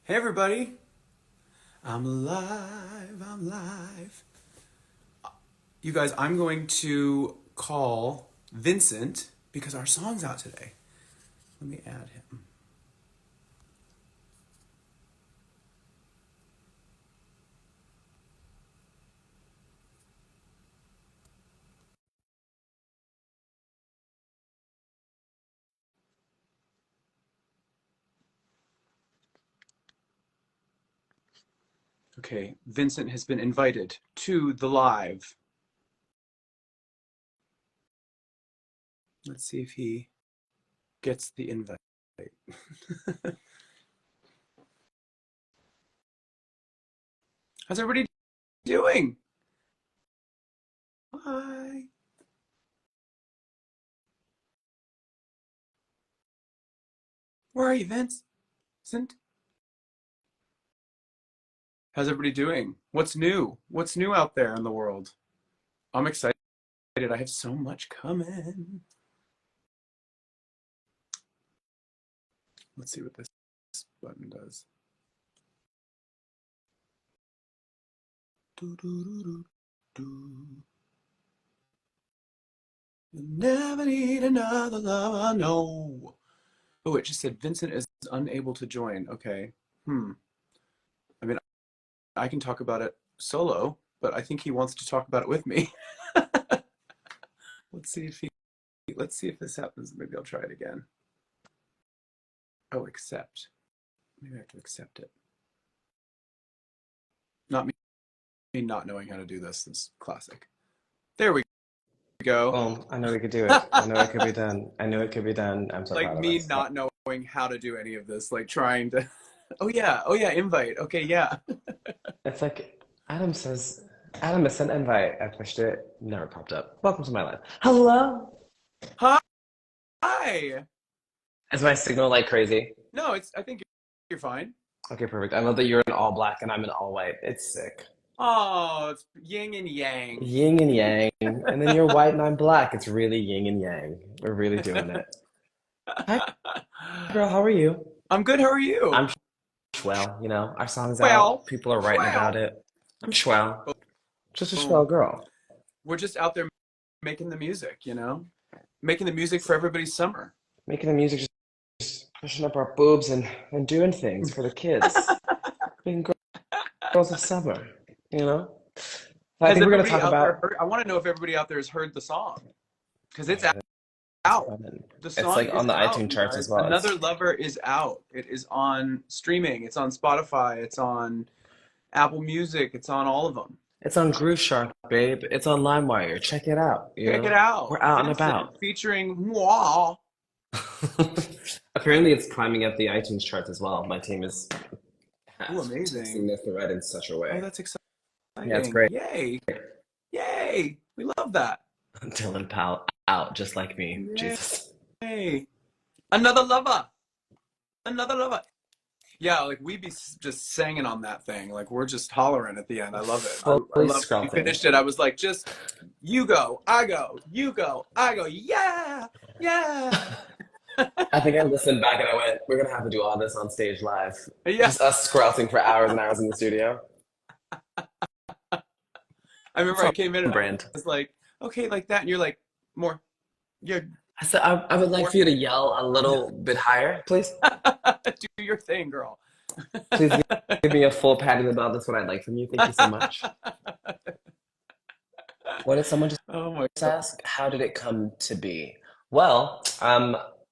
Hey everybody, I'm live, I'm live. You guys, I'm going to call Vincent because our song's out today. Let me add him. Okay, Vincent has been invited to the live. Let's see if he gets the invite. How's everybody doing? Hi. Where are you, Vincent? How's everybody doing? What's new? What's new out there in the world? I'm excited. I have so much coming. Let's see what this button does. Do, do, do, do, do. You never need another lover, no. Oh, it just said Vincent is unable to join. Okay. I mean, I can talk about it solo, but I think he wants to talk about it with me. Let's see if he. Let's see if this happens. Maybe I'll try it again. Oh, accept. Maybe I have to accept it. Not me not knowing how to do this is classic. There we go. Boom. I know we could do it. I know it could be done. I know it could be done. I'm so Like proud of me us. not knowing how to do any of this, like trying to. Oh yeah, invite. Okay, yeah. It's like Adam says, Adam has sent invite. I pushed it, never popped up. Welcome to my life. Hello. Hi. Hi. Is my signal like crazy? No, it's. I think you're fine. Okay, perfect. I love that you're in all black and I'm in all white. It's sick. Oh, it's yin and yang. Yin and yang. And then you're white and I'm black. It's really yin and yang. We're really doing it. Hi, girl. How are you? I'm good. How are you? I'm swell. You know, our song's out. Well, People are writing about well. it. I'm swell. Just a swell Boom. girl. We're just out there making the music, making the music for everybody's summer. Making the music, just pushing up our boobs and doing things for the kids. Being girls of summer, you know? So I Has think we're going to everybody talk out there about. heard? I want to know if everybody out there has heard the song because I it's haven't. out. The It's song like is on the out, iTunes you charts as guys. well. Another Lover is out. It is on streaming. It's on Spotify. It's on Apple Music. It's on all of them. It's on Groove Shark, babe. It's on LimeWire. Check it out, you Check it know? out. We're out and Vincent about. featuring moi. Apparently, it's climbing up the iTunes charts as well. My team is Ooh, testing amazing. the thread in such a Oh, way. that's Yeah, it's exciting. great. Yay. Yay. We love that. Dylan Powell out just like me. Yay. Jesus. Another lover. Another lover. Yeah, like we be just singing on that thing. Like we're just hollering at the end. I love it. I Fully love when we scrumping. finished it. I was like, just you go, I go, you go, I go. Yeah. Yeah. I think I listened back and I went, we're gonna have to do all this on stage live. Yeah. Just us scrouting for hours and hours in the studio. I remember It's I on came in and I brand. was like, okay, like that. And you're like, more. Yeah, I said, I would like more. for you to yell a little bit higher, please. Do your thing, girl. Please give me a full pat on the belt. That's what I'd like from you. Thank you so much. What did someone just Oh my God. ask? How did it come to be? Well,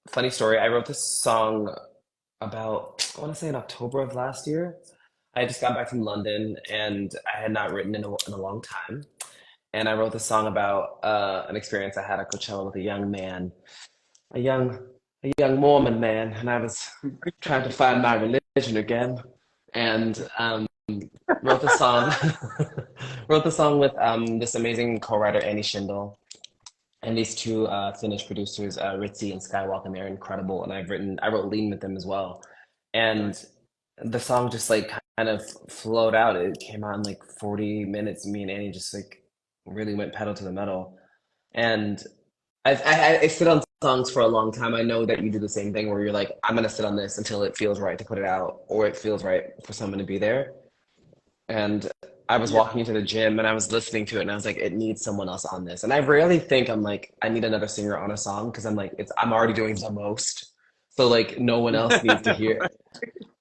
funny story. I wrote this song about, I want to say in October of last year. I just got back from London and I had not written in a long time. And I wrote this song about an experience I had at Coachella with a young man, a young a young Mormon man, and I was trying to find my religion again, and wrote the song wrote the song with this amazing co-writer Annie Schindel and these two Finnish producers Ritzy and Skywalk, and they're incredible. And I wrote Lean with them as well, and the song just like kind of flowed out. It came out in like 40 minutes. Me and Annie just like really went pedal to the metal, and I sit on songs for a long time, I know that you do the same thing where you're like, I'm gonna sit on this until it feels right to put it out, or it feels right for someone to be there. And I was Yeah. walking into the gym and I was listening to it and I was like, it needs someone else on this. And I rarely think I'm like, I need another singer on a song because I'm like, I'm already doing the most. So like no one else needs to hear it.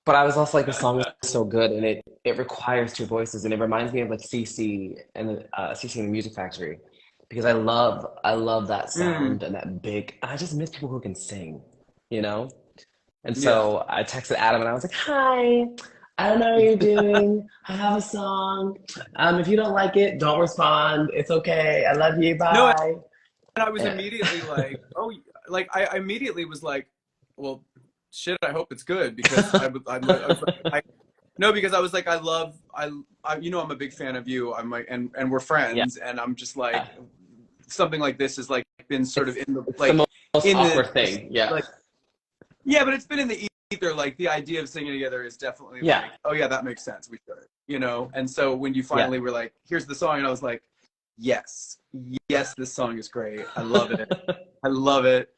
But I was also like, the song is so good and it requires two voices and it reminds me of like CC and CC and the Music Factory because I love that Mm, sound and that big. I just miss people who can sing, you know. And yeah. so I texted Adam and I was like, "Hi, I don't know how you're doing. I have a song. If you don't like it, don't respond. It's okay. I love you. No, and Bye." I was And, immediately like, oh, like I immediately was like, well, shit. I hope it's good because I was like, no, because I was like, you know, I'm a big fan of you. I'm like, and we're yeah, friends, and I'm just like, something like this has like been sort of it's in the it's the like most in the awkward thing. Yeah, like yeah, but it's been in the ether. Like the idea of singing together is definitely yeah, like, oh yeah, that makes sense. We should, you know. And so when you yeah. finally were like, here's the song, and I was like, yes, yes, this song is great. I love it. I love it.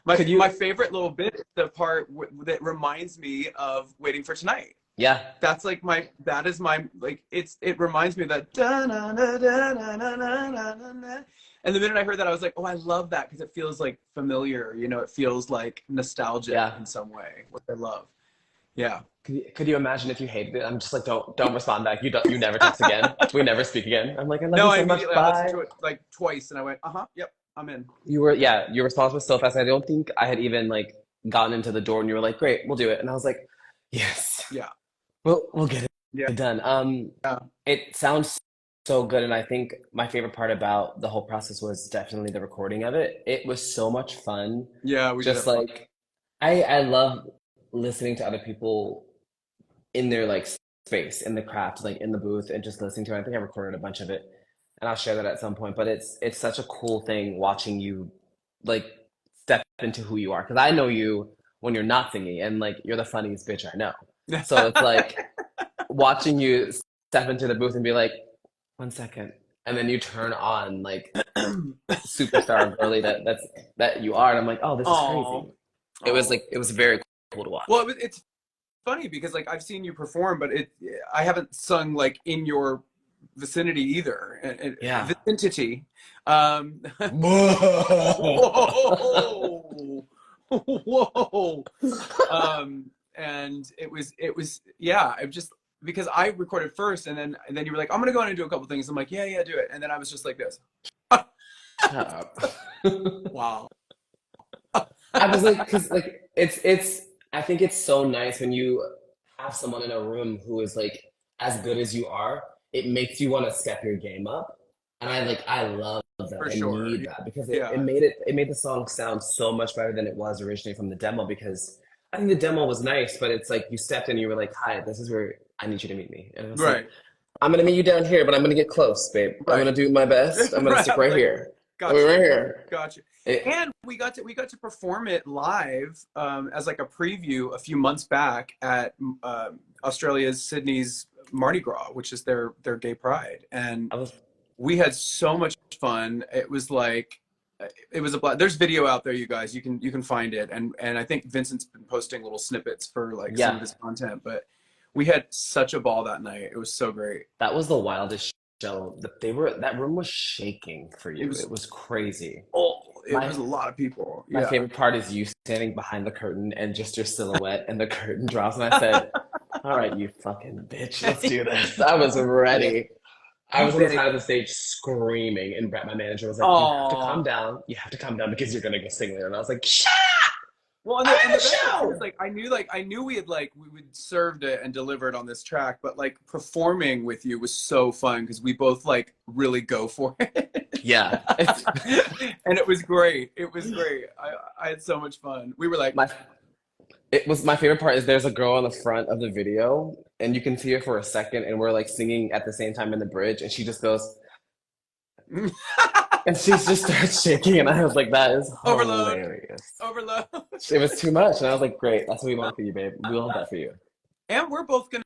My Could my you? favorite little bit is the part that reminds me of Waiting for Tonight. Yeah, That's like that is my like it reminds me of that da, na, na, da, na, na, na, na, na, na. And the minute I heard that I was like, oh, I love that because it feels like familiar, you know, it feels like nostalgic yeah. in some way, which I love. Yeah. Could you imagine if you hated it? I'm just like, don't respond back. You never text again. We never speak again. I'm like, I love No, you I so much. immediately I listened Bye. to it like twice and I went, uh-huh, yep, I'm in. Yeah, your response was so fast. I don't think I had even like gotten into the door and you were like, great, we'll do it. And I was like, yes, Yeah. we'll get Yeah. it done. It sounds so good. And I think my favorite part about the whole process was definitely the recording of it. It was so much fun. Yeah, we did Just have fun. like, I love listening to other people in their like space, in the craft, like in the booth and just listening to it. I think I recorded a bunch of it and I'll share that at some point. But it's such a cool thing watching you like step into who you are. Because I know you when you're not singing and like you're the funniest bitch I know. So it's like watching you step into the booth and be like, 1 second. And then you turn on like superstar girly that you are. And I'm like, oh, this is crazy. Oh. It was Oh. like it was very cool to Well, watch. it's funny because like I've seen you perform, but I haven't sung like in your vicinity either. Yeah. Vicinity. Um, Whoa. whoa, whoa. And it was yeah. I just because I recorded first, and then you were like, I'm gonna go in and do a couple things. I'm like, yeah, yeah, do it. And then I was just like this. Shut up. Wow. I was like, because like it's I think it's so nice when you have someone in a room who is like as good as you are. It makes you want to step your game up, and I love that. For I sure. need that because it Yeah. made the song sound so much better than it was originally from the demo. Because I think the demo was nice, but it's like you stepped in, and you were like, "Hi, this is where I need you to meet me," and I was like, Right. "I'm gonna meet you down here, but I'm gonna get close, babe. I'm Right. gonna do my best. I'm gonna Right. stick I was right like, here. I'll be gotcha. right here." Gotcha. It, And we got to perform it live as like a preview a few months back at Australia's Sydney's Mardi Gras, which is their gay pride, and I was we had so much fun. It was like it was a there's video out there, you guys. You can find it, and I think Vincent's been posting little snippets for like some of yeah. his content, but we had such a ball that night. It was so great. That was the wildest show. That room was shaking for It you. was It was crazy. oh, it My was a lot of people. my Yeah. favorite part is you standing behind the curtain and just your silhouette and the curtain drops and I said, "All right, you fucking bitch, let's do this." I was Yeah. ready. I You was on the did it. side of the stage screaming, and Brett, my manager, was like, "You have to calm Oh. down. You have to calm down because you're gonna go sing later." And I was like, "Shut Well, up! I'm and in the the best part too is show." like I knew we would served it and delivered on this track, but like performing with you was so fun because we both like really go for it, Yeah, and it was great. It was great. I had so much fun. We were like, my It was my favorite part is there's a girl on the front of the video, and you can see her for a second, and we're like singing at the same time in the bridge, and she just goes, and she just starts shaking, and I was like, that is overload, hilarious. overload. It was too much, and I was like, great, that's what we want for you, babe. We love that for you. And we're both gonna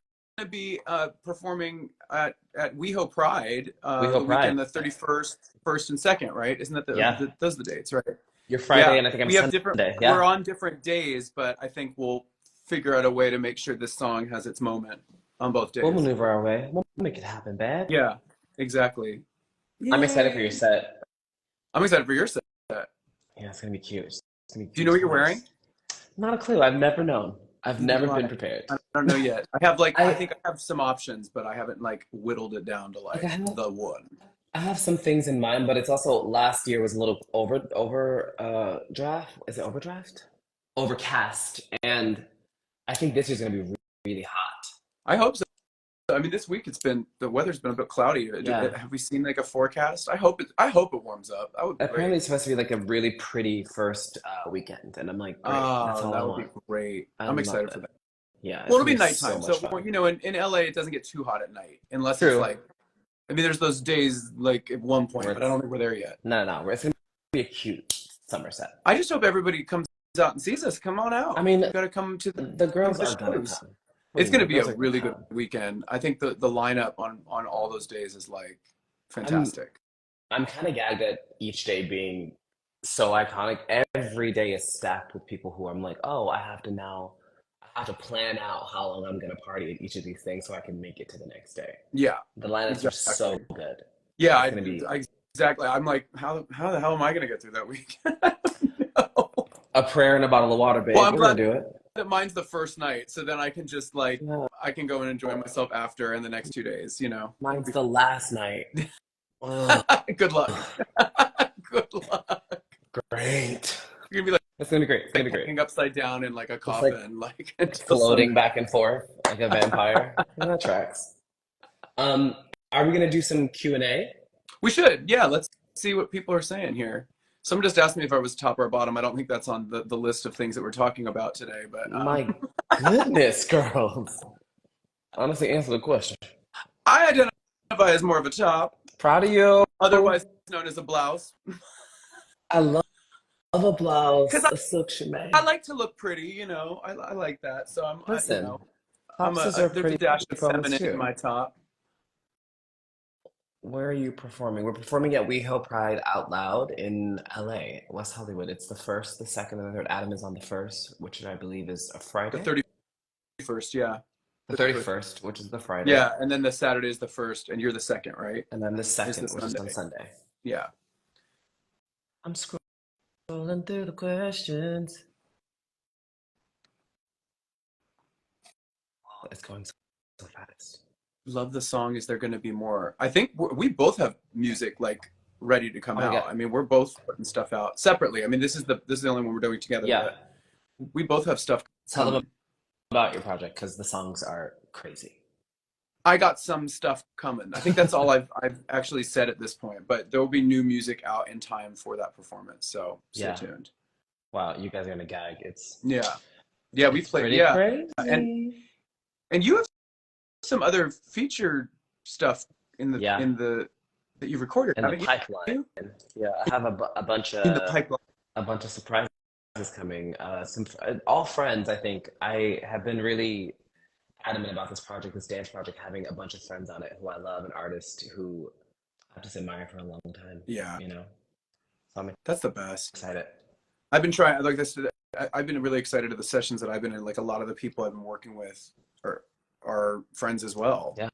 be performing at WeHo Pride We the hope weekend, Pride. the 31st, 1st and 2nd, right? Isn't that Yeah, those are the dates, right? You're Friday, Yeah, and I think I'm we have different. Sunday. We're Yeah, on different days, but I think we'll figure out a way to make sure this song has its moment on both we'll days. maneuver our way. We'll make it happen, babe. Yeah, exactly. I'm excited for your Yay! set. I'm excited for your set. Yeah, it's gonna be cute. It's gonna be Do you know cute what you're wearing? times. Not a clue. I've never known. I've Neither never do been I. prepared. I don't know yet. I have like I I think I have some options, but I haven't like whittled it down to like I like have the one. I have some things in mind, but it's also last year was a little over draft. Is it overdraft? Overcast, and I think this year's gonna be really hot. I hope so. I mean, this week the weather's been a bit cloudy. Yeah. Have we seen like a forecast? I hope it warms up. That would be Apparently, great. it's supposed to be like a really pretty first weekend, and I'm like, great. That's Oh, all I that would be want. great. I I'm love excited it. for that. Yeah, Well, it's it'll gonna be be so nighttime. much So, fun. in LA, it doesn't get too hot at night unless it's True. like, I mean, there's those days like at one Where point, but I it's don't think we're there yet. no, it's gonna be a cute summer set. I just hope everybody comes out and sees us. Come on I out. mean, You got to come to the come girls to the are gonna shows. come. What do It's you mean? going to The be a girls are gonna really good come. weekend. I think the lineup on all those days is like I'm fantastic. I'm kind of gagged at each day being so iconic. Every day is stacked with people who I'm like, oh, I have to plan out how long I'm gonna party at each of these things so I can make it to the next day. Yeah, The lineups are so exactly. good. Yeah, It's gonna be exactly. I'm like, how the hell am I going to get through that week? I don't know. a prayer and a bottle of water, Well, babe. I'm We're gonna glad do it. that mine's the first night, so then I can just like Yeah, I can go and enjoy myself after and the next 2 days. It'll mine's be the last night. fun. Oh, Good luck. Good luck. great. You're gonna be It's gonna be great. It's gonna like be great. hanging upside down in like a Just like coffin, like until floating Sunday. back and forth like a vampire. Yeah, that tracks. Um, are we gonna do some Q&A? We should, yeah. Let's see what people are saying here. Someone just asked me if I was top or bottom. I don't think that's on the list of things that we're talking about today, but My goodness, girls. Honestly, answer the question. I identify as more of a top, Proud of you. otherwise known as a blouse, I love a because blouse, a silk I chimay. like to look pretty. I like that. So Listen, I'm tops deserve there's a pretty dash of moments feminine in too. my top. Where are you performing? We're performing at WeHo Pride Out Loud in LA, West Hollywood. It's the first, the second, and the third. Adam is on the first, which I believe is a The Friday. 31st, yeah. The 31st. 31st, which is the Friday. Yeah, and then the Saturday is the first, and you're the second, right? And then the Is the second, which is on Sunday. Sunday. Yeah. I'm scrolling through the questions. Oh, it's going so fast. Love the song. Is there going to be more? I think we both have music like ready to come Oh my out. God. I mean, we're both putting stuff out separately. I mean, this is the only one we're doing together, Yeah. but we both have stuff Tell them coming. about your project because the songs are crazy. I got some stuff coming. I think that's all I've actually said at this point, but there will be new music out in time for that performance. So stay Yeah. tuned. Wow, you guys are gonna gag. Yeah. Yeah, we It's played. pretty Yeah. And crazy. and you have some other featured stuff Yeah, in the that you've recorded, in the haven't pipeline. you? Yeah, I have a bunch In the of pipeline. surprises coming. All friends. I think I have been really adamant about this project, this dance project, having a bunch of friends on it who I love, an artist who I've just admired for a long time. Yeah, You know, so I'm that's the best. excited. I've been trying like this. I've been really excited at the sessions that I've been in. Like a lot of the people I've been working with are friends as well. Yeah.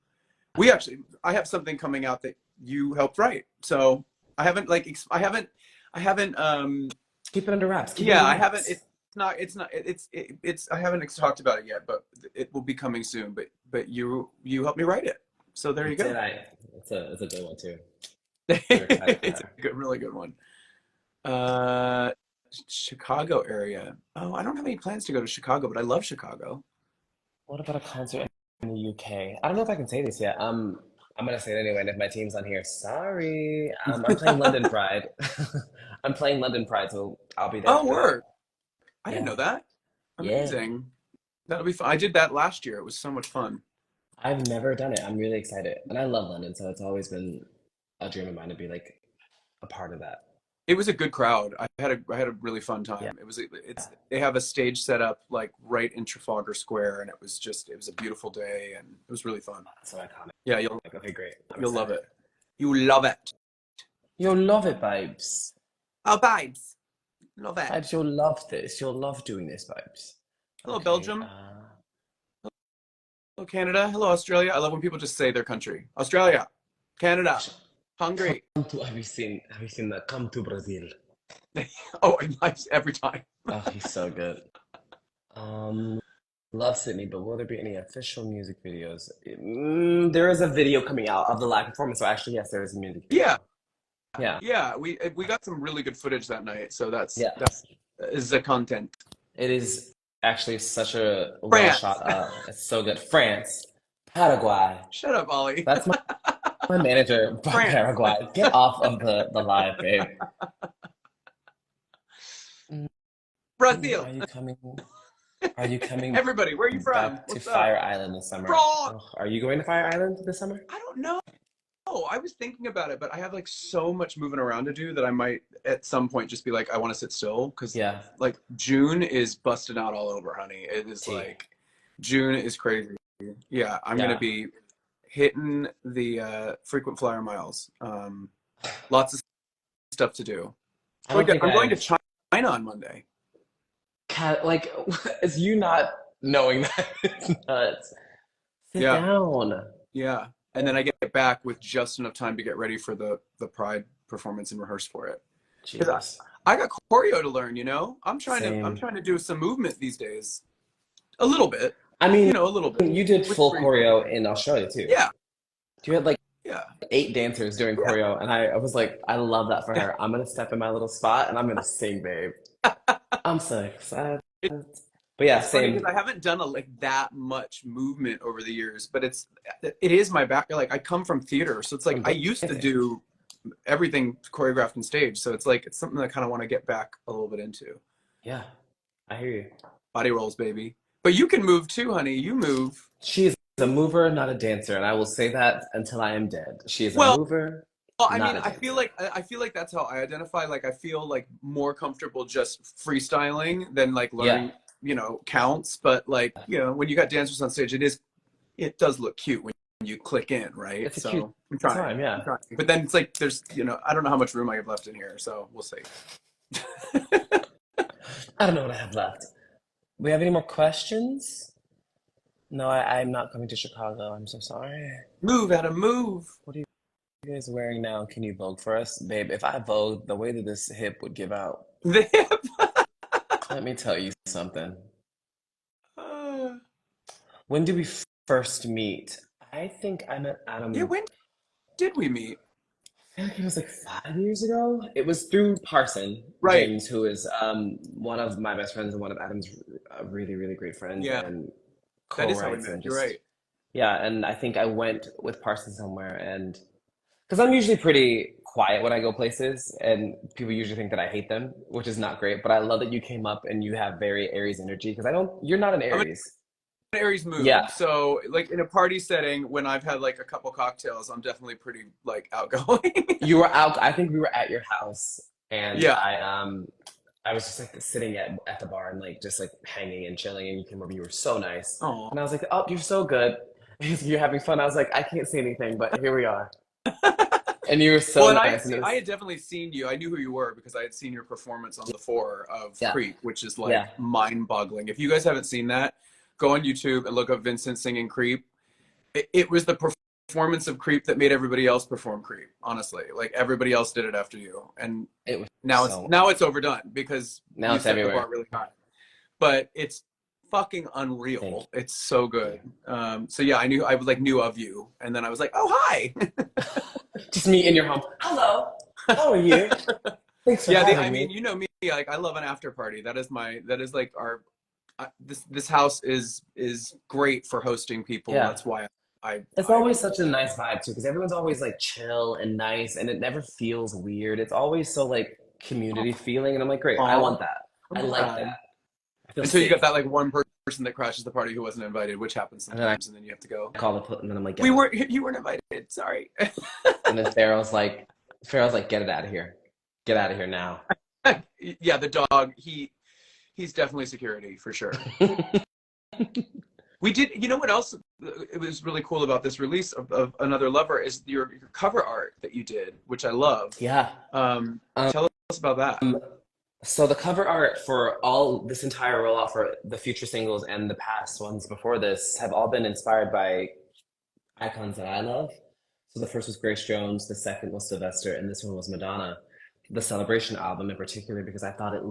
I have something coming out that you helped write. So I haven't like I haven't Keep it under wraps. Keep it yeah, under I haven't. wraps. I haven't talked about it yet, but it will be coming soon. But you helped me write it, so there you Did go. I? It's a good one too. We're excited for It's that. a good, really good one. Uh, Chicago area. Oh, I don't have any plans to go to Chicago, but I love Chicago. What about a concert in the UK? I don't know if I can say this yet. I'm gonna say it anyway, and if my team's on here, sorry. I'm playing London Pride. I'm playing London Pride, so I'll be there Oh, for that. word! I didn't Yeah. know that. Yeah. Amazing. That'll be fun. I did that last year. It was so much fun. I've never done it. I'm really excited. And I love London, so it's always been a dream of mine to be like a part of that. It was a good crowd. I had a really fun Yeah. time. They have a stage set up like right in Trafalgar Square, and it was a beautiful day, and it was really fun. So iconic. Yeah, Like, okay, great. I'm you'll love excited. it. You love it. You'll love it, babes. Oh, vibes. Love it. Vibes, you'll love this. You'll love doing this, Vibes. Hello, Okay. Belgium. Hello, Canada. Hello, Australia. I love when people just say their country. Australia, Canada, Hungary. Have you seen the Come to Brazil? Oh, every time. Oh, he's so good. Um, love Sydney, but will there be any official music videos? There is a video coming out of the live performance. So actually, yes, there is a music Yeah, video. Yeah, yeah. We got some really good footage that night, so that's yeah. that's is the content. It is actually such a well France. shot up. It's so good. France, Paraguay. Shut up, Ollie. That's my manager from France. Paraguay. Get off of the live, babe. Brazil. Are you coming? Are you coming Everybody, where are you from? back to What's up? Fire Island this summer? France. Oh, are you going to Fire Island this summer? I don't know. I was thinking about it, but I have like so much moving around to do that I might at some point just be like, I want to sit still because Yeah, like June is busting out all over, honey. It is tea. like June is crazy. Yeah, I'm gonna Yeah. be hitting the frequent flyer miles. Lots of stuff to do. I don't think I'm going to I've China on Monday. like it's you not knowing that it's nuts. Sit Yeah, down. yeah. And then I get back with just enough time to get ready for the Pride performance and rehearse for it. Because Jeez. I got choreo to learn, you know? I'm Same. trying to do some movement these days. A little bit. I mean, A little bit. you did With full free. choreo in Australia too. Yeah, You had like yeah, 8 dancers doing yeah. choreo, and I was like, I love that for her. I'm gonna step in my little spot and I'm gonna sing, babe. I'm so excited. It, But yeah, it's funny because same. I haven't done like that much movement over the years, but it is my back. Like I come from theater, so it's like From I used to dancing. do everything choreographed on stage. So it's like it's something I kind of want to get back a little bit into. Yeah, I hear you. Body rolls, baby. But you can move too, honey. You move. She is a mover, not a dancer, and I will say that until I am dead. She is a Well, mover, Well, I not mean, a dancer. I feel like that's how I identify. Like, I feel like more comfortable just freestyling than like Yeah, learning, counts. But like, when you got dancers on stage, it does look cute when you click in, right? it's a cute So I'm trying, time. I'm Yeah. trying. But then it's like there's, I don't know how much room I have left in here, so we'll see. I don't know what I have left. We have any more questions? No, I'm not coming to Chicago. I'm so sorry. Move, Adam, move. What are you guys wearing now? Can you Vogue for us? Babe, if I Vogue, the way that this hip would give out, The hip. let me tell you something. Uh, When did we first meet? I think I met yeah, Adam, when did we meet? I feel like it was like 5 years ago. It was through Parson Right. James, who is one of my best friends and one of Adam's really, really great friends Yeah, and that is how we co-writes met. and You're just, right. yeah. And I think I went with Parson somewhere and because I'm usually pretty quiet when I go places, and people usually think that I hate them, which is not great. But I love that you came up and you have very Aries energy because I don't. You're not an I'm Aries. Aries Yeah, mood. So like in a party setting, when I've had like a couple cocktails, I'm definitely pretty like outgoing. you were out. I think we were at your house, and Yeah. I was just like sitting at the bar and like just like hanging and chilling, and you came over. You were so nice, Oh. and I was like, "Oh, you're so good. You're having fun." I was like, "I can't say anything, but here we are." And you were Well, so and nice, and it I was had definitely seen you. I knew who you were because I had seen your performance on the four of yeah, Creep, which is yeah. like mind-boggling. If you guys haven't seen that, go on YouTube and look up Vincent singing Creep. It was the performance of Creep that made everybody else perform Creep. Honestly, like everybody else did it after you, and It was now so. it's overdone because Now you it's set the bar everywhere. really high. But it's fucking Thank unreal. It's so you. good. So yeah, I was like knew of you, and then I was like, oh hi. Just me in your home. Hello. How are you? Thanks for Yeah, having I mean, me. you know me, like I love an after party. That is like our this house is great for hosting people. Yeah. That's why It's I always such a nice vibe too, because everyone's always like chill and nice, and it never feels weird. It's always so like community feeling, and I'm like, great, I oh, want that. I'm I like glad. that. I feel Until you safe. got that like one person that crashes the party who wasn't invited, which happens And then I sometimes, and then you have to go. call and then I'm like, get out. You weren't invited. Sorry. And then Pharaoh's like, get it out of here. Get out of here now. Yeah, the dog. He's definitely security for sure. We did. You know what else? It was really cool about this release of Another Lover is your cover art that you did, which I love. Yeah. Um, Tell us about that. So the cover art for all this entire roll off for the future singles and the past ones before this have all been inspired by icons that I love. So the first was Grace Jones, the second was Sylvester, and this one was Madonna. The Celebration album in particular, because I thought it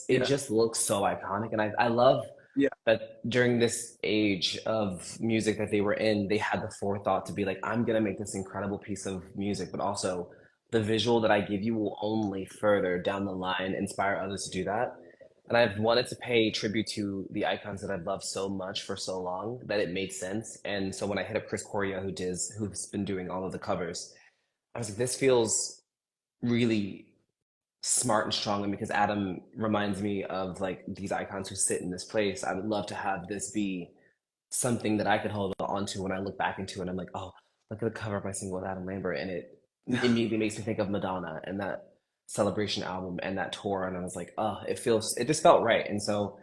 Yeah. just looks so iconic. And I love Yeah. that during this age of music that they were in, they had the forethought to be like, I'm gonna make this incredible piece of music, but also the visual that I give you will only further down the line inspire others to do that. And I've wanted to pay tribute to the icons that I've loved so much for so long that it made sense. And so when I hit up Chris Correa, who's been doing all of the covers, I was like, this feels really smart and strong. And because Adam reminds me of like these icons who sit in this place, I would love to have this be something that I could hold on to when I look back into it. I'm like, oh, look at the cover of my single with Adam Lambert. And it immediately makes me think of Madonna and that Celebration album and that tour. And I was like, oh, it just felt right. And so,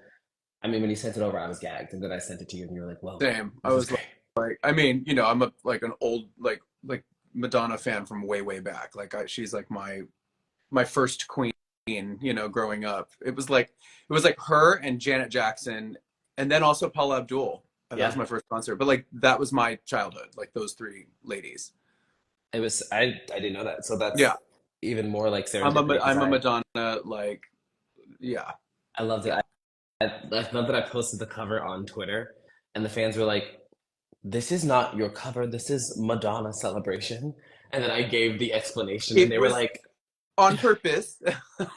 I mean, when you sent it over, I was gagged. And then I sent it to you and you were like, whoa, Same. I this is was great. like, I mean, I'm a like an old like Madonna fan from way way back. She's like my first queen, growing up. It was like her and Janet Jackson, and then also Paula Abdul. That was Yeah, my first concert. But like that was my childhood, like those three ladies. it was, I didn't know that. So Yeah. that's even more like I'm a serendipity because I'm a Madonna, like, yeah. I loved it. I love that I posted the cover on Twitter and the fans were like, this is not your cover, this is Madonna Celebration. And then I gave the explanation and It they were was like, on purpose.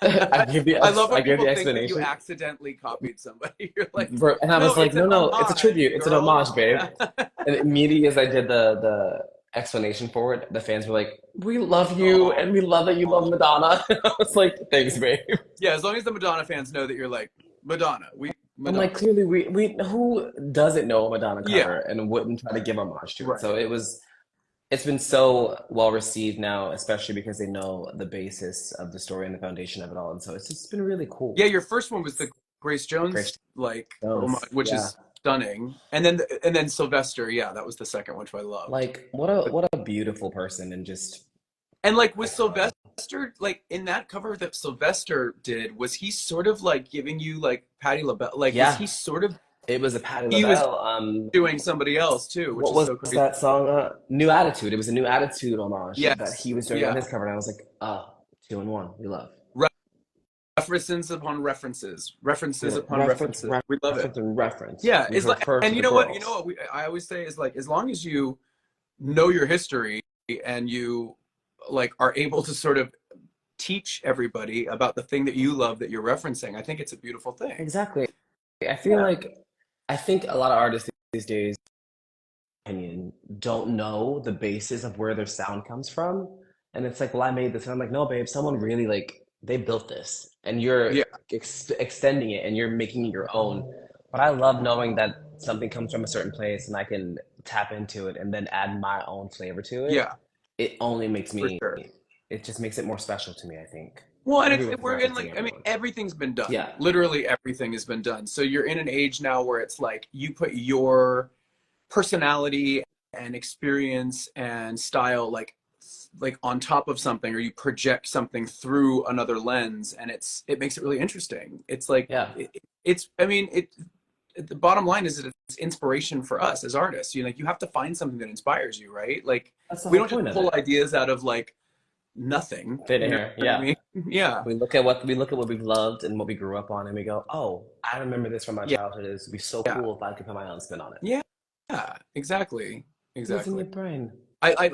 I love I when gave the people think that you explanation. accidentally copied somebody. You're like, And I no, was like, it's an no, no, it's a homage, tribute, it's an girl. homage, babe. Yeah. And immediately as I did the explanation for it, the fans were like, we love you Oh, and we love that you love Madonna. I was like, thanks, babe. yeah. As long as the Madonna fans know that you're like Madonna, I'm like, Madonna. clearly we who doesn't know a Madonna Yeah. cover and wouldn't try to give homage to it. Right. So it's been so well received now, especially because they know the basis of the story and the foundation of it all. And so it's just been really Yeah. cool. Your first one was the Grace Grace Jones, like homage, Jones. which Yeah. is stunning, and then Sylvester. Yeah, that was the second, which I loved. Like But what a beautiful person and just And like with icon. Sylvester, like in that cover that Sylvester did, was he sort of like giving you like Patti LaBelle? Like, was Yeah, he sort of it was a Patti he was LaBelle. doing somebody else too, which What is was so crazy. that song? New Attitude. It was a New Attitude homage that Yes, he was doing on yeah. his cover, and I was like, oh, two in one. We love. References upon references, references Yeah, upon references. We love it. reference, and reference. Yeah, We it's like, refer and to the you know girls. what I always say is like, as long as you know your history and you like are able to sort of teach everybody about the thing that you love that you're referencing, I think it's a beautiful thing. Exactly. I feel Yeah. like I think a lot of artists these days, opinion, don't know the basis of where their sound comes from. And it's like, well, I made this. And I'm like, no, babe, someone really like they built this and you're Yeah. extending it and you're making it your own. But I love knowing that something comes from a certain place and I can tap into it and then add my own flavor to it. Yeah, It only makes for me, sure. it just makes it more special to me, I think. Well, and Maybe with we're in referencing like, I mean, everyone. everything's been done. Yeah, Literally everything has been done. So you're in an age now where it's like you put your personality and experience and style like on top of something, or you project something through another lens, and it makes it really interesting. It's like yeah. it's I mean the bottom line is that it's inspiration for us as artists. You like you have to find something that inspires you, right? Like That's the we whole don't just point of pull it. ideas out of like nothing. Fit in You know here. what I Yeah. mean? Yeah. We look at what we've loved and what we grew up on, and we go, "Oh, I remember this from my Yeah. childhood. It would be so Yeah. cool if I could put my own spin on it." Yeah. Yeah. Exactly. It lives in Exactly. your brain. I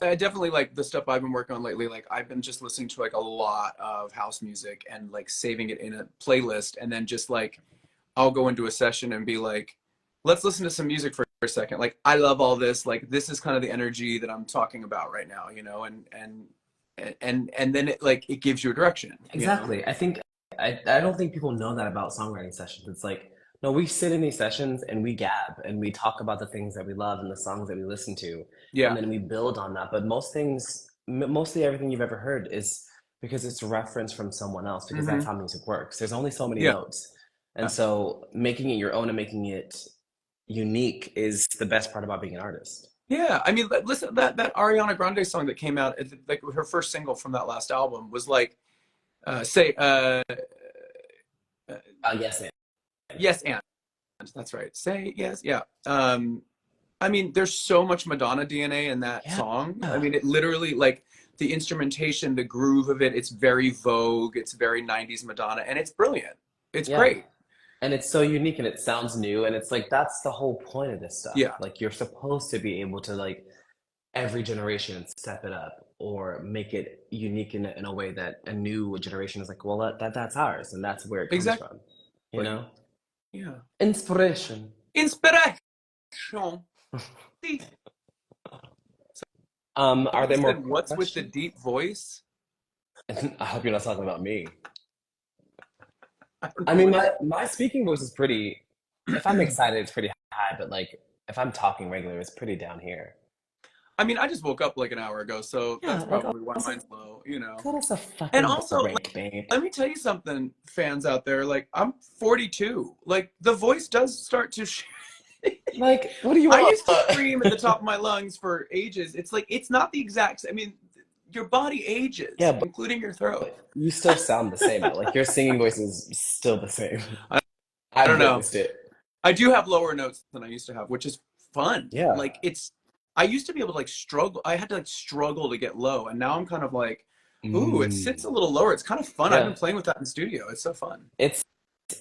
I definitely like the stuff I've been working on lately. Like I've been just listening to like a lot of house music and like saving it in a playlist, and then just like I'll go into a session and be like, let's listen to some music for a second. Like I love all this. Like this is kind of the energy that I'm talking about right now, and then it give you a direction. Exactly. I don't think people know that about songwriting sessions. It's like, no, we sit in these sessions and we gab and we talk about the things that we love and the songs that we listen to, and Yeah. then we build on that. But mostly everything you've ever heard is because it's a reference from someone else, because that's Hmm. how music works. There's only so many Yeah. notes. And so making it your own and making it unique is the best part about being an artist. Yeah, I mean, listen, that Ariana Grande song that came out, like her first single from that last album was like, say, Uh, Yes, man. yes, and that's right. Say yes, yeah. I mean, there's so much Madonna DNA in that Yeah. song. I mean, it literally like the instrumentation, the groove of it. It's very Vogue. It's very '90s Madonna, and it's brilliant. It's Yeah. great. And it's so unique and it sounds new. And it's like, that's the whole point of this stuff. Yeah, Like, you're supposed to be able to, like, every generation step it up or make it unique in a way that a new generation is like, well, that's ours. And that's where it comes exactly. from, you know? Yeah. Inspiration. Inspiration. See, Are somebody there more said, "What's with the questions? deep voice?" I hope you're not talking about me. I don't I know mean, what. my speaking voice is pretty, if I'm excited, it's pretty high, but like if I'm talking regular, it's pretty down here. I mean, I just woke up like an hour ago, so Yeah, that's like probably why also mine's low. You know. cut us a And fucking also, break, babe. let me tell you something, fans out there. Like, I'm 42. Like, the voice does start to. Like, what do you I want? used to scream at the top of my lungs for ages. It's like it's not the exact. I mean, your body Yeah, ages, including your throat. but you still sound the same though. Like your singing voice is still the same. I, I I've don't know. witnessed it. I do have lower notes than I used to have, which is fun. Yeah. Like it's. I used to be able to like struggle. I had to like struggle to get low, and now I'm kind of like, ooh, it sits Mm. a little lower. It's kind of fun. I've been Yeah. playing with that in studio. It's so fun. It's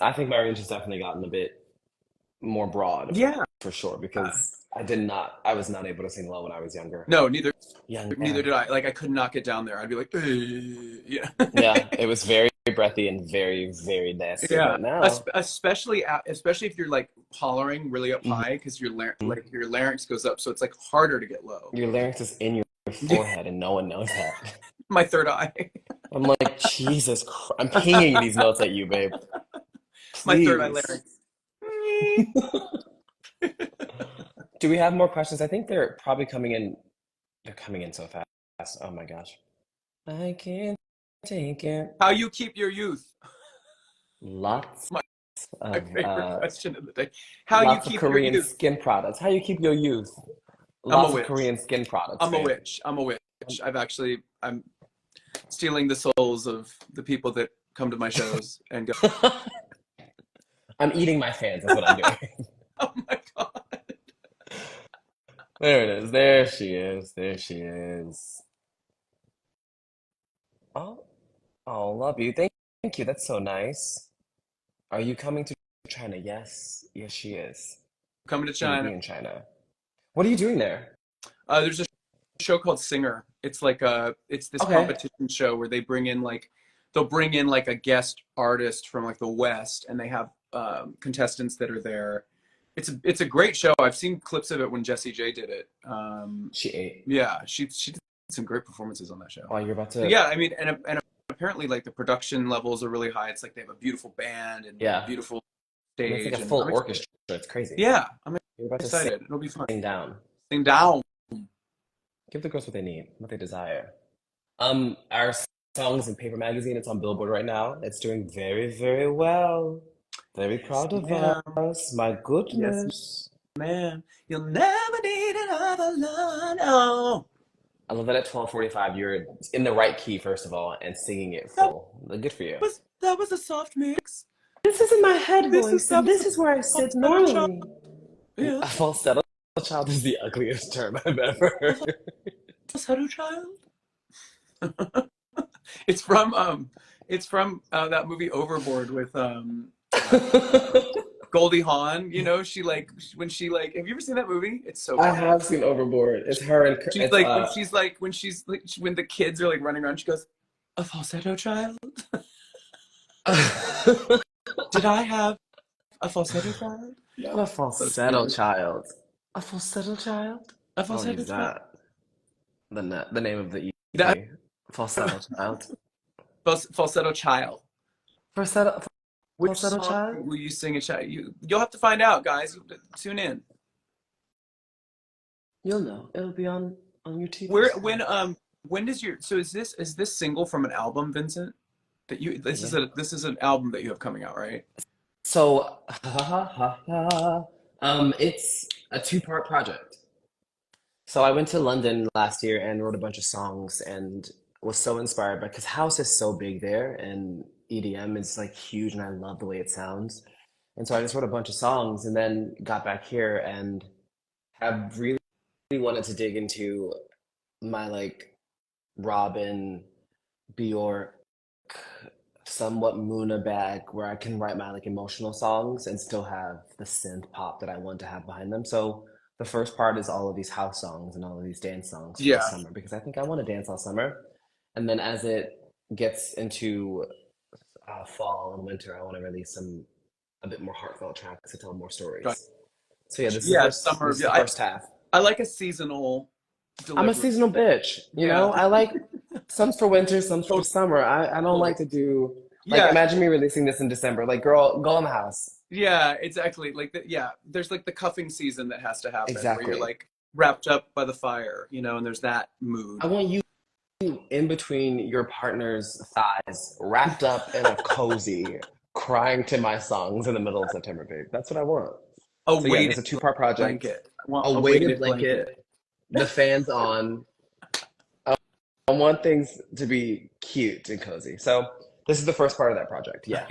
I think my range has definitely gotten a bit more broad Yeah. for sure because I was not able to sing low when I was younger. No, neither Younger. did I. Like I could not get down there. I'd be like, yeah, Yeah, it was very breathy and very, very nasty. yeah. But now, Especially if you're like hollering really up mhm, high because your larynx goes up, so it's like harder to get low. your larynx is in your forehead and no one knows that. My third eye, I'm like, Jesus Christ. I'm pinging these notes at you, babe. my third eye Please. larynx. Do we have more questions? I think they're probably coming in. They're coming in so fast. Oh my gosh. I can't take it. How you keep your youth? Lots My, my of favorite question of the day. How you lots of keep your Korean youth? skin products. How you keep your youth? I'm a Lots of witch. Korean skin products, I'm a babe. witch. I'm a witch. I'm stealing the souls of the people that come to my shows and go. I'm eating my fans. That's what I'm doing. Oh my god. There it is. There she is. There she is. Oh, oh, love you. Thank you. That's so nice. Are you coming to China? Yes. Yes, she is. Coming to She will be China. in China. What are you doing there? There's a show called Singer. It's like it's this Okay. competition show where they'll bring in like a guest artist from like the West, and they have contestants that are there. It's a great show. I've seen clips of it when Jessie J did it. She ate. Yeah, she did some great performances on that show. Oh, you're about But to. yeah, I mean, and apparently like the production levels are really high. It's like they have a beautiful band and a Yeah. beautiful And it's like stage, a and full I'm excited. orchestra. It's crazy. Yeah, I'm You're about to excited. It'll be fun. sing down. Sing down. Give the girls what they need, what they desire. Our songs in Paper Magazine, it's on Billboard right now. It's doing very, very well. Very Yes, proud of ma'am. us. My Yes, goodness. ma'am. You'll never need another love. No. I love that at 12:45 you're in the right key, first of all, and singing it That full. Good for you. that was a soft mix. This isn't my head voice, That and was this a is where I sit falsetto child. normally. Yeah, A falsetto child is the ugliest term I've ever a heard. falsetto child. It's from that movie Overboard with Goldie Hawn. You know, she like when she like. Have you ever seen that movie? It's so I funny. have seen Overboard. It's her and She's it's like when the kids are like running around. She goes, "A falsetto child? Did I have a falsetto child? not a So falsetto stupid. child. A falsetto child? A I'll falsetto use child? that. The name of the That EP. Falsetto child. falsetto child. Falsetto Which falsetto song child? will you sing a child? You'll have to find out, guys. Tune in. You'll know. It'll be on your TV Where soon. when does your so is this single from an album, Vincent? That you Yeah. this is an album that you have coming out, right? So, it's a two-part project. So I went to London last year and wrote a bunch of songs and was so inspired because house is so big there and EDM is like huge, and I love the way it sounds. And so I just wrote a bunch of songs, and then got back here and have really wanted to dig into my like Robin, Bjork, somewhat Muna bag, where I can write my like emotional songs and still have the synth pop that I want to have behind them. So the first part is all of these house songs and all of these dance songs for the Yeah. summer, because I think I want to dance all summer. And then as it gets into fall and winter, I want to release some a bit more heartfelt tracks to tell more Got stories. So yeah, Yeah, summer. this is Yeah, the first half. I like a seasonal I'm a delivery. seasonal bitch, you Yeah. know? I like some's for winter, some's for Totally. summer. I don't Totally. like to do like Yeah. imagine me releasing this in December. Like girl, go in the house. Yeah, exactly. Yeah, there's like the cuffing season that has to happen where you're Exactly. like wrapped up by the fire, and there's that I mood. want you in between your partner's thighs, wrapped up in a cozy, crying to my songs in the middle of September, babe. That's what I want. A So yeah, weighted there's a two-part project. blanket. I want A a weighted weighted blanket. blanket, the fans on. I want things to be cute and cozy. So this is the first part of that project. Yeah.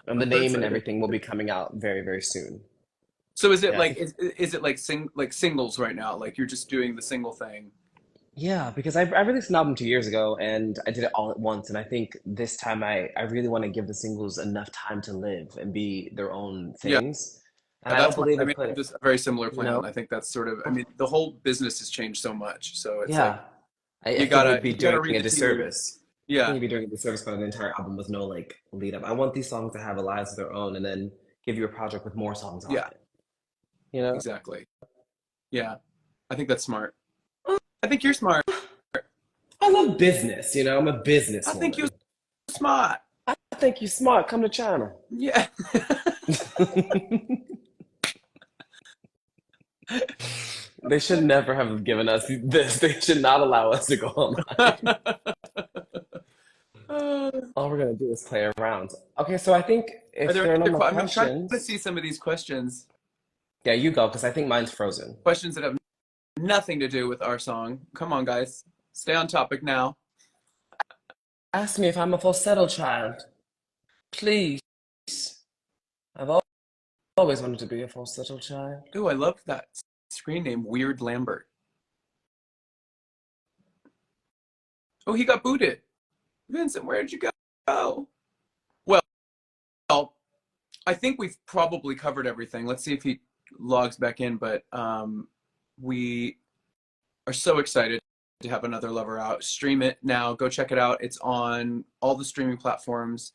And the I'm so name and excited. everything will be coming out very, very soon. So is it Yeah. like is it like singles right now? Like you're just doing the single thing? Yeah, because I released an album 2 years ago and I did it all at once. And I think this time I really want to give the singles enough time to live and be their own Yeah, things. And I don't that's my. believe I in mean, I putting, have this a very similar you know, plan. I think that's sort of. I mean, the whole business has changed so much. So it's like yeah, I you think gotta it'd be you gotta doing read a the tea leaves. disservice. I think Yeah, you'd be doing a disservice by an entire album with no like lead up. I want these songs to have a lives of their own and then give you a project with more songs on yeah, it. You know? exactly. Yeah, I think that's smart. I think you're smart. I love business, you know, I'm a I think you're businesswoman. smart. I think you smart. Come to China. Yeah. They should never have given us this. They should not allow us to go online. Are All we're gonna do is play around. Okay, so I think if there there any are no other more I'm trying to see questions, some of these questions. yeah, you go because I think mine's frozen. Questions that have nothing to do with our song. Come on, guys. Stay on topic now. Ask me if I'm a falsetto child, please. I've always wanted to be a falsetto child. Ooh, I love that screen name, Weird Lambert. Oh, he got booted. Vincent, where did you go? Well, I think we've probably covered everything. Let's see if he logs back in. But we are so excited to have Another Lover out. Stream it now. Go check it out. It's on all the streaming platforms.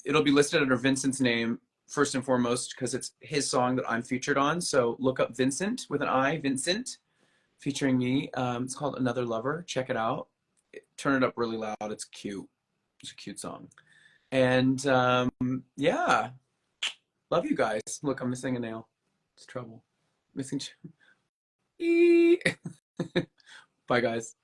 It'll be listed under Vincent's name first and foremost because it's his song that I'm featured on. So look up Vincent with an I, Vincent, featuring me. It's called Another Lover. Check it out. Turn it up really loud. It's cute. It's a cute song. And yeah, love you guys. Look, I'm missing a nail. It's trouble. Missing. Bye, guys.